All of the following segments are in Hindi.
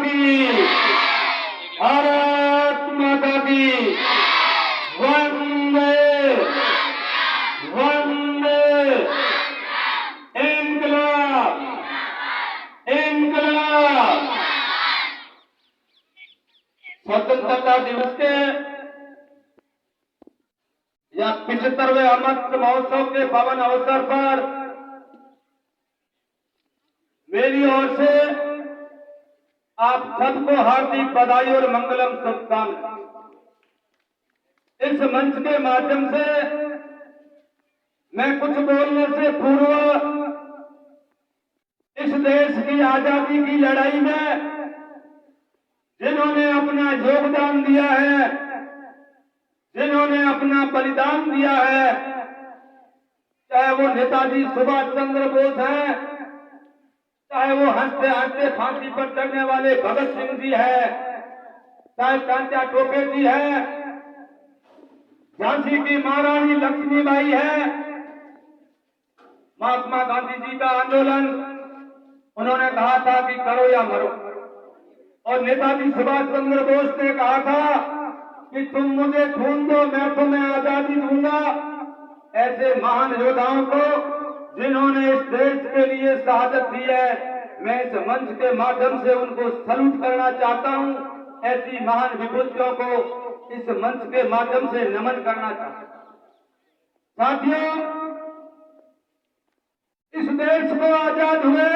की, भारत माता की, वंदे वंदे, इंकलाब इंकलाब। स्वतंत्रता दिवस के या 75वें अमृत महोत्सव के पावन अवसर पर मेरी ओर से आप सबको हार्दिक बधाई और मंगलम शुभकामनाएं। इस मंच के माध्यम से मैं कुछ बोलने से पूर्व इस देश की आजादी की लड़ाई में जिन्होंने अपना योगदान दिया है, जिन्होंने अपना बलिदान दिया है, चाहे वो नेताजी सुभाष चंद्र बोस हैं, चाहे वो हंसते हंसते फांसी पर चढ़ने वाले भगत सिंह जी है, चाहे तात्या टोपे जी है, झांसी की महारानी लक्ष्मीबाई है, महात्मा गांधी जी का आंदोलन उन्होंने कहा था कि करो या मरो, और नेताजी सुभाष चंद्र बोस ने कहा था कि तुम मुझे खून दो, मैं तुम्हें आजादी दूंगा। ऐसे महान योद्धाओं को जिन्होंने इस देश के लिए शहादत दी है, मैं इस मंच के माध्यम से उनको सल्यूट करना चाहता हूं। ऐसी महान विभूतियों को इस मंच के माध्यम से नमन करना चाहता हूं। साथियों, इस देश को आजाद हुए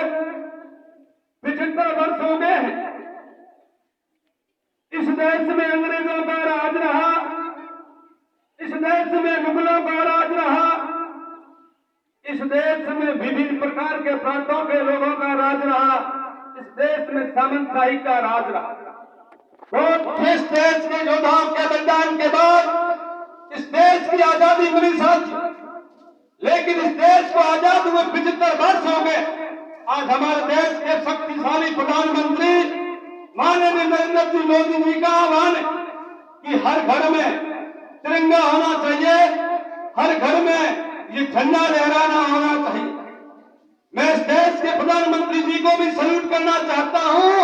75 वर्ष हो गए हैं। इस देश में अंग्रेजों का राज रहा, इस देश में मुगलों का राज रहा, इस देश में विभिन्न प्रकार के प्रांतों के लोगों का राज रहा, इस देश में सामंतशाही का राज रहा। इस देश के योद्धाओं के बलिदान के बाद इस देश की आजादी मिली साथी, लेकिन इस देश को आजाद हुए 75 वर्ष हो गए। आज हमारे देश के शक्तिशाली प्रधानमंत्री माननीय नरेंद्र जी मोदी जी का आह्वान है कि हर घर में तिरंगा होना चाहिए, हर घर में ये झंडा लहराना होना चाहिए। मैं इस देश के प्रधानमंत्री जी को भी सल्यूट करना चाहता हूं,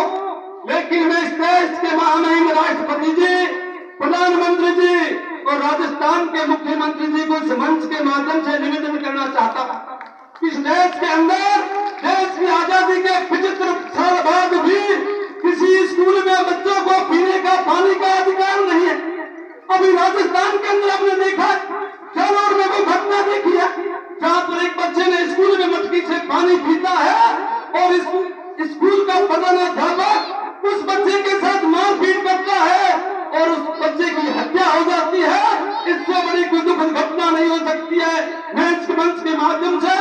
लेकिन मैं इस देश के महामहिम राष्ट्रपति जी, प्रधानमंत्री जी और राजस्थान के मुख्यमंत्री जी को इस मंच के माध्यम से निवेदन करना चाहता हूं। इस देश के अंदर देश की आजादी के 75 साल बाद भी किसी स्कूल में बच्चों को पीने का पानी का अधिकार नहीं है। अभी राजस्थान के अंदर आपने देखा, जालौर में वो घटना देखी है जहां पर एक बच्चे ने स्कूल में मटकी से पानी पीता है और स्कूल का प्रधानाध्यापक उस बच्चे के साथ मारपीट करता है और उस बच्चे की हत्या हो जाती है। इससे बड़ी कोई दुखद घटना नहीं हो सकती है। मैं इस मंच के माध्यम से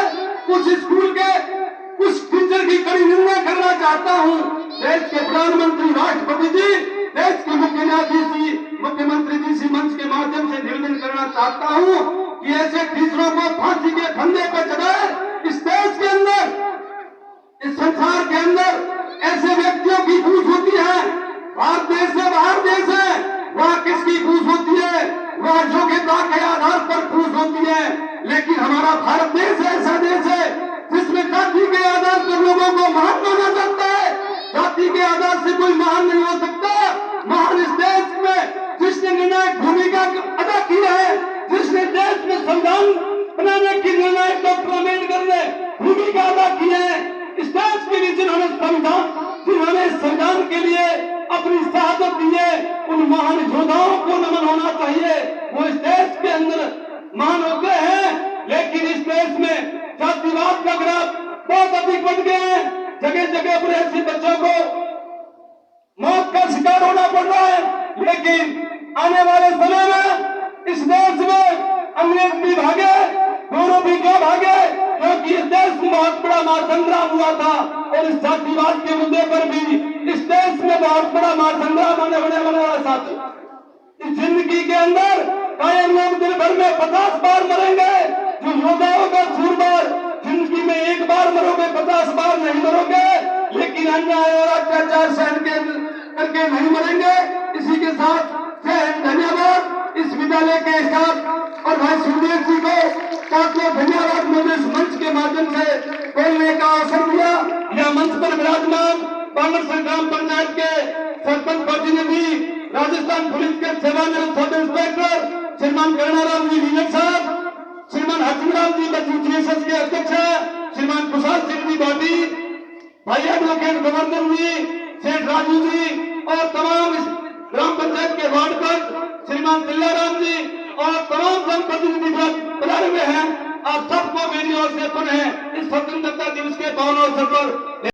उस स्कूल के उस टीचर की कड़ी निंदा करना चाहता हूं। देश के प्रधानमंत्री राष्ट्रपति जी, देश के मुख्यमंत्री जी से मंच के माध्यम से निवेदन करना चाहता हूं कि ऐसे टीचरों को फांसी के फंदे पर चढ़ाए। इस देश के अंदर, इस संसार के अंदर ऐसे व्यक्तियों की पूछ होती है। भारत देश से बाहर देश है, वहाँ किसकी पूछ होती है? वहाँ योग्यता के आधार पर पूछ होती है। लेकिन हमारा भारत देश ऐसा देश है जिसमें जाति के आधार पर लोगों को महान माना जाता है। जाति के आधार से कोई महान नहीं हो सकता। महान इस देश में जिसने निर्णायक भूमिका अदा की है, जिसने देश में संविधान बनाने की निर्णायक डॉक्टर अम्बेडकर ने भूमिका अदा की है, इस देश के लिए जिन्होंने संविधान के लिए अपनी शहादत दी है, उन महान योद्धाओं को नमन होना चाहिए। वो इस देश के अंदर महान होते हैं, लेकिन इस देश में जातिवाद का ग्राफ बहुत अधिक बढ़ गया है। जगह जगह पर ऐसे बच्चों को मौत का शिकार होना पड़ रहा है। लेकिन आने वाले समय में इस देश में अंग्रेज भी भागे, दोनों भी क्यों भागे? क्योंकि इस देश में बहुत बड़ा महासंग्राम हुआ था और इस जातिवाद के मुद्दे पर भी इस देश में बहुत बड़ा महासंग्राम होने वाला साथी। इस जिंदगी के अंदर कायम लोग दिन भर में 50 बार मरेंगे। जो योद्धाओं का सूरबार जिंदगी में एक बार मरोगे, 50 बार नहीं मरोगे। लेकिन अन्याय और अत्याचार सहन करके नहीं मरेंगे। इसी के साथ धन्यवाद इस विद्यालय के स्टाफ और भाई सुखदेव जी को धन्यवाद। मुझे इस मंच के माध्यम से बोलने का अवसर दिया। यह मंच पर विराजमान पांगरसर ग्राम पंचायत के सरपंच प्रतिनिधि, राजस्थान पुलिस के सेवानिवृत्त सब इंस्पेक्टर श्रीमान करुणाराम जी लीलर साहब, श्रीमान हरसिंह जी बच्चू जीएसएस के अध्यक्ष, श्रीमान कुशाल सिंह जी भाटी, भाई एडवोकेट गोवर्धन जी, सेठ राजू जी और तमाम इस ग्राम पंचायत के वार्ड पर श्रीमान दिल्लाराम जी और तमाम जनप्रतिनिधि पधारे हुए हैं। आप सबको मेरी ओर से पुनः इस स्वतंत्रता दिवस के पावन अवसर पर